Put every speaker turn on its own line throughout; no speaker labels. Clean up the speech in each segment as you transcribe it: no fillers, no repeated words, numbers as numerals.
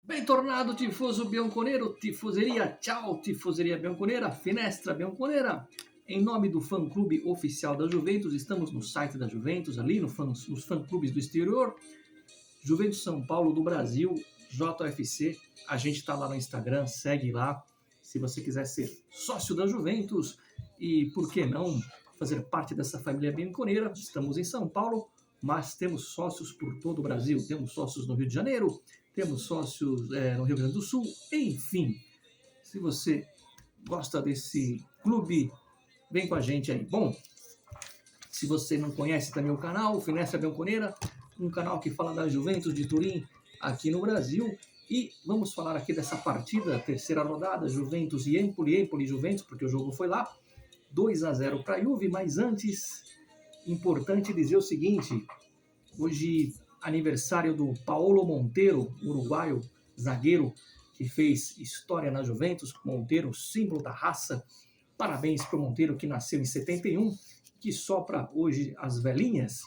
Bem tornado, tifoso bianconeiro, tifoseria, tchau, tifoseria bianconeira, finestra bianconeira. Em nome do fã-clube oficial da Juventus, estamos no site da Juventus, ali nos fã-clubes do exterior. Juventus São Paulo do Brasil, JFC. A gente está lá no Instagram, segue lá. Se você quiser ser sócio da Juventus e, por que não, fazer parte dessa família bianconeira, estamos em São Paulo, mas temos sócios por todo o Brasil. Temos sócios no Rio de Janeiro, temos sócios no Rio Grande do Sul, enfim. Se você gosta desse clube, vem com a gente aí. Bom, se você não conhece também o canal, Finestra Bianconeira, um canal que fala da Juventus de Turim aqui no Brasil. E vamos falar aqui dessa partida, terceira rodada, Juventus e Empoli, Empoli e Juventus, porque o jogo foi lá, 2-0 para a Juve, mas antes, importante dizer o seguinte, hoje aniversário do Paulo Monteiro, uruguaio, zagueiro, que fez história na Juventus, Monteiro, símbolo da raça. Parabéns para o Monteiro, que nasceu em 71, que sopra hoje as velhinhas.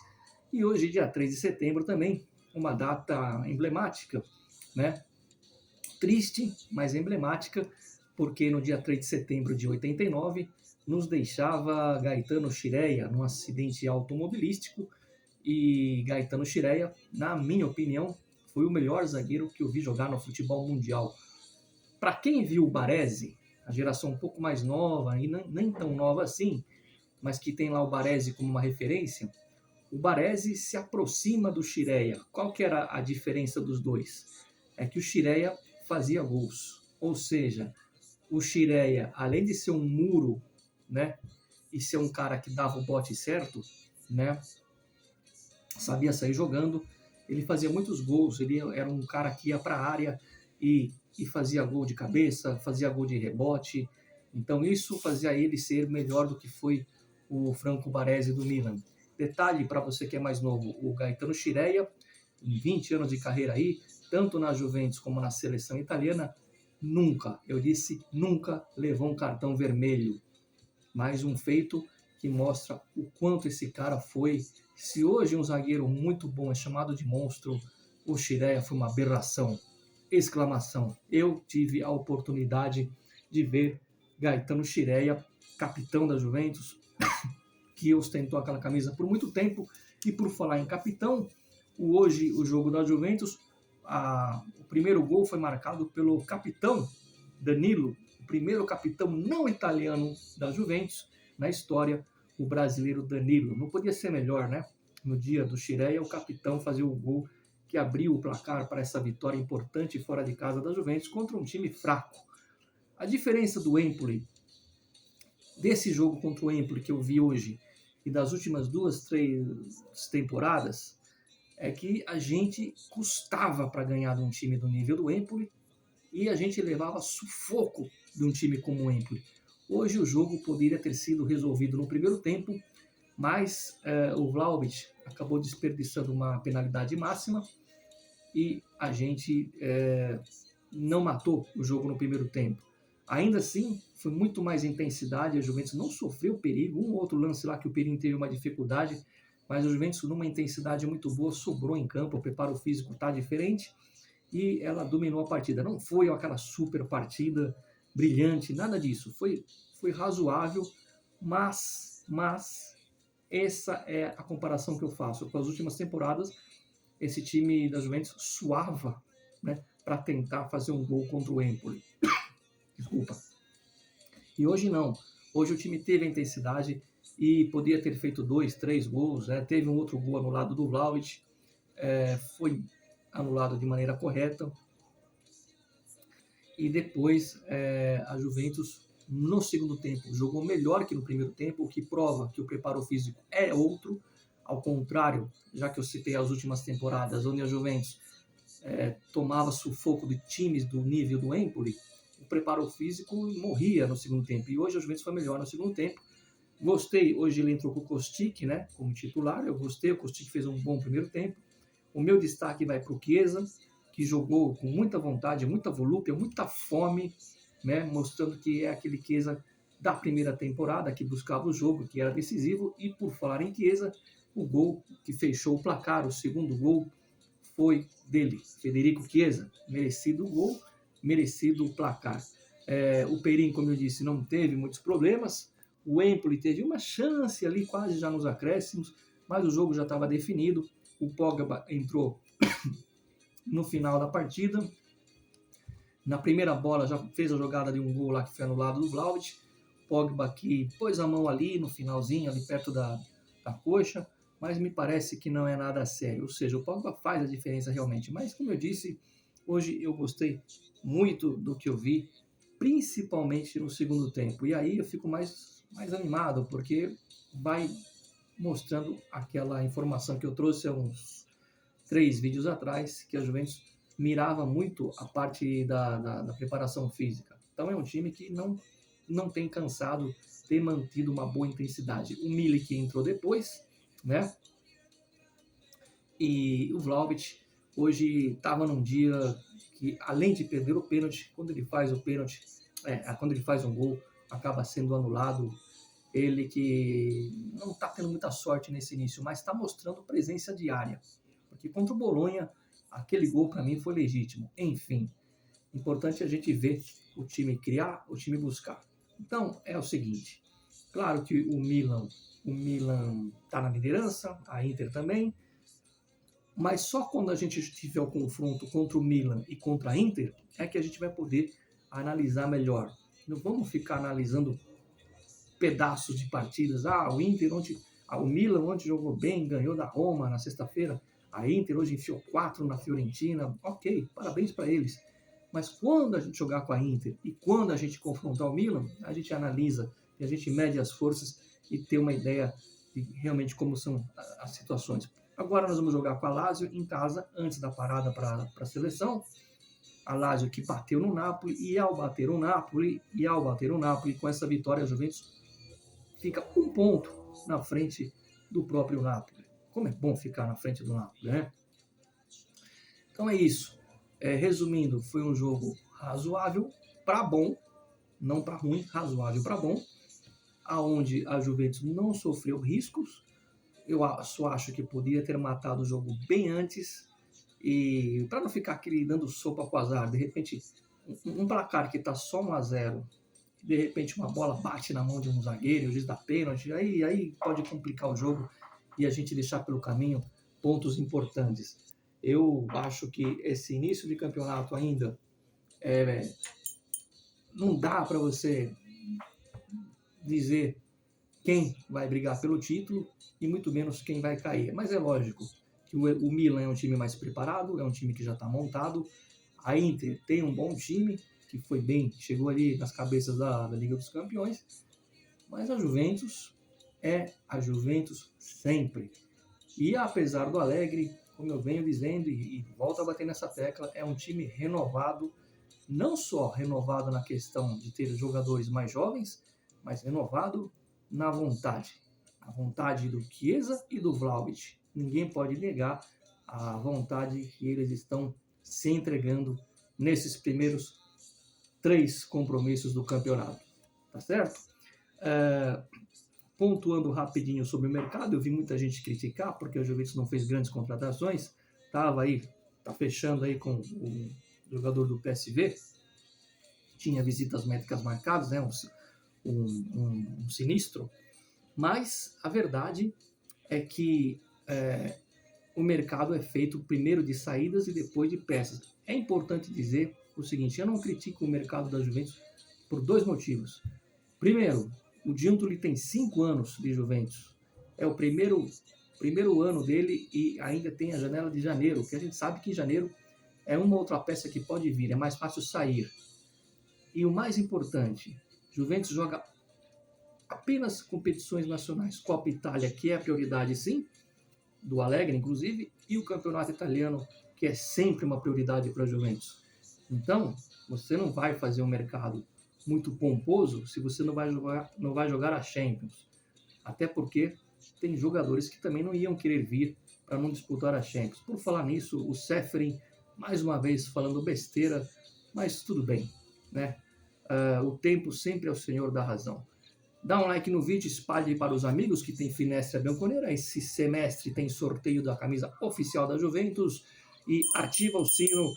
E hoje, dia 3 de setembro, também, uma data emblemática, né? Triste, mas emblemática, porque no dia 3 de setembro de 89, nos deixava Gaetano Scirea, num acidente automobilístico, e Gaetano Scirea, na minha opinião, foi o melhor zagueiro que eu vi jogar no futebol mundial. Para quem viu o Baresi, a geração um pouco mais nova, e nem tão nova assim, mas que tem lá o Baresi como uma referência, o Baresi se aproxima do Scirea. Qual que era a diferença dos dois? É que o Scirea fazia gols, ou seja, o Scirea, além de ser um muro, né, e ser um cara que dava o bote certo, né, sabia sair jogando, ele fazia muitos gols, ele era um cara que ia para a área e fazia gol de cabeça, fazia gol de rebote, então isso fazia ele ser melhor do que foi o Franco Baresi do Milan. Detalhe para você que é mais novo, o Gaetano Scirea, em 20 anos de carreira aí, tanto na Juventus como na seleção italiana, nunca, eu disse nunca, levou um cartão vermelho. Mais um feito que mostra o quanto esse cara foi. Se hoje um zagueiro muito bom é chamado de monstro, o Scirea foi uma aberração. Exclamação. Eu tive a oportunidade de ver Gaetano Scirea, capitão da Juventus, que ostentou aquela camisa por muito tempo. E por falar em capitão, hoje o jogo da Juventus, o primeiro gol foi marcado pelo capitão Danilo, o primeiro capitão não italiano da Juventus na história, o brasileiro Danilo. Não podia ser melhor, né? No dia do Scirea, o capitão fazia o gol que abriu o placar para essa vitória importante fora de casa da Juventus contra um time fraco. A diferença do Empoli, desse jogo contra o Empoli que eu vi hoje, e das últimas 2-3 temporadas, é que a gente custava para ganhar de um time do nível do Empoli e a gente levava sufoco de um time como o Empoli. Hoje o jogo poderia ter sido resolvido no primeiro tempo, mas o Vlahovic acabou desperdiçando uma penalidade máxima e a gente não matou o jogo no primeiro tempo. Ainda assim, foi muito mais intensidade, a Juventus não sofreu perigo, um outro lance lá que o Perin teve uma dificuldade, mas a Juventus numa intensidade muito boa, sobrou em campo, o preparo físico está diferente e ela dominou a partida. Não foi aquela super partida brilhante, nada disso, foi razoável, mas essa é a comparação que eu faço. Com as últimas temporadas, esse time da Juventus suava, né, para tentar fazer um gol contra o Empoli. Desculpa. E hoje não. Hoje o time teve a intensidade e podia ter feito 2, 3 gols. Né? Teve um outro gol anulado do Vlahovic. Foi anulado de maneira correta. E depois a Juventus, no segundo tempo, jogou melhor que no primeiro tempo, o que prova que o preparo físico é outro. Ao contrário, já que eu citei as últimas temporadas, onde a Juventus tomava sufoco de times do nível do Empoli, o preparo físico morria no segundo tempo. E hoje a Juventus foi melhor no segundo tempo. Gostei, hoje ele entrou com o Kostic, né, como titular. Eu gostei, o Kostic fez um bom primeiro tempo. O meu destaque vai para o Chiesa, que jogou com muita vontade, muita volúpia, muita fome, né, mostrando que é aquele Chiesa da primeira temporada, que buscava o jogo, que era decisivo. E por falar em Chiesa, o gol que fechou o placar, o segundo gol, foi dele, Federico Chiesa. Merecido gol, merecido placar. O Perin, como eu disse, não teve muitos problemas. O Empoli teve uma chance ali, quase já nos acréscimos, mas o jogo já estava definido. O Pogba entrou no final da partida. Na primeira bola já fez a jogada de um gol lá que foi anulado do Vlahovic. Pogba que pôs a mão ali no finalzinho, ali perto da coxa, mas me parece que não é nada sério. Ou seja, o Pogba faz a diferença realmente. Mas, como eu disse, hoje eu gostei muito do que eu vi, principalmente no segundo tempo. E aí eu fico mais animado, porque vai mostrando aquela informação que eu trouxe há uns 3 vídeos atrás, que a Juventus mirava muito a parte da preparação física. Então é um time que não tem cansado, tem mantido uma boa intensidade. O Milik entrou depois, né? E o Vlahovic hoje estava num dia que, além de perder o pênalti, quando ele faz o pênalti, quando ele faz um gol, acaba sendo anulado. Ele que não está tendo muita sorte nesse início, mas está mostrando presença diária. Porque contra o Bolonha, aquele gol para mim foi legítimo. Enfim, importante a gente ver o time criar, o time buscar. Então, é o seguinte, claro que o Milan está na liderança, a Inter também, mas só quando a gente tiver o confronto contra o Milan e contra a Inter é que a gente vai poder analisar melhor. Não vamos ficar analisando pedaços de partidas. O Milan ontem jogou bem, ganhou da Roma na sexta-feira. A Inter hoje enfiou 4 na Fiorentina. Ok, parabéns para eles. Mas quando a gente jogar com a Inter e quando a gente confrontar o Milan, a gente analisa e a gente mede as forças e tem uma ideia de realmente como são as situações. Agora nós vamos jogar com a Lazio em casa, antes da parada para a seleção. A Lazio que bateu no Napoli, e ao bater o Napoli, com essa vitória, a Juventus fica 1 ponto na frente do próprio Napoli. Como é bom ficar na frente do Napoli, né? Então é isso. Resumindo, foi um jogo razoável para bom, não para ruim, razoável para bom, aonde a Juventus não sofreu riscos. Eu só acho que poderia ter matado o jogo bem antes, e para não ficar aquele dando sopa com azar, de repente um placar que está só 1-0, de repente uma bola bate na mão de um zagueiro, o juiz dá pênalti, aí pode complicar o jogo e a gente deixar pelo caminho pontos importantes. Eu acho que esse início de campeonato ainda não dá para você dizer quem vai brigar pelo título e muito menos quem vai cair. Mas é lógico que o Milan é um time mais preparado, é um time que já está montado. A Inter tem um bom time, que foi bem, chegou ali nas cabeças da Liga dos Campeões. Mas a Juventus é a Juventus sempre. E apesar do Alegre, como eu venho dizendo e volto a bater nessa tecla, é um time renovado, não só renovado na questão de ter jogadores mais jovens, mas renovado na vontade. A vontade do Chiesa e do Vlahovic. Ninguém pode negar a vontade que eles estão se entregando nesses primeiros 3 compromissos do campeonato. Tá certo? Pontuando rapidinho sobre o mercado, eu vi muita gente criticar porque a Juventus não fez grandes contratações. Tá fechando aí com o jogador do PSV. Tinha visitas médicas marcadas, né? Um sinistro. Mas a verdade é que o mercado é feito primeiro de saídas e depois de peças. É importante dizer o seguinte, eu não critico o mercado da Juventus por 2 motivos. Primeiro, o Giuntoli tem 5 anos de Juventus. É o primeiro ano dele e ainda tem a janela de janeiro, que a gente sabe que em janeiro é uma outra peça que pode vir, é mais fácil sair. E o mais importante, Juventus joga apenas competições nacionais. Copa Itália, que é a prioridade sim, do Alegre inclusive, e o campeonato italiano, que é sempre uma prioridade para a Juventus. Então, você não vai fazer um mercado muito pomposo se você não vai jogar a Champions. Até porque tem jogadores que também não iam querer vir para não disputar a Champions. Por falar nisso, o Ceferin, mais uma vez falando besteira, mas tudo bem, né? O tempo sempre é o senhor da razão. Dá um like no vídeo, espalhe para os amigos que tem Finestra Bianconera. Esse semestre tem sorteio da camisa oficial da Juventus. e ativa o sino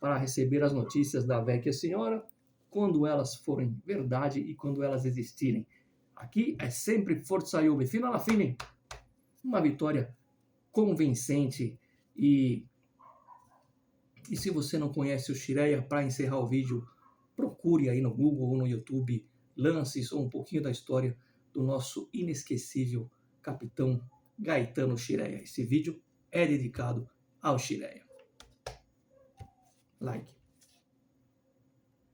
para receber as notícias da Vecchia Senhora quando elas forem verdade e quando elas existirem. Aqui é sempre Forza Juve. Fino alla fine, uma vitória convincente. E se você não conhece o Scirea, para encerrar o vídeo, procure aí no Google ou no YouTube lances ou um pouquinho da história do nosso inesquecível capitão Gaetano Scirea. Esse vídeo é dedicado ao Scirea. Like.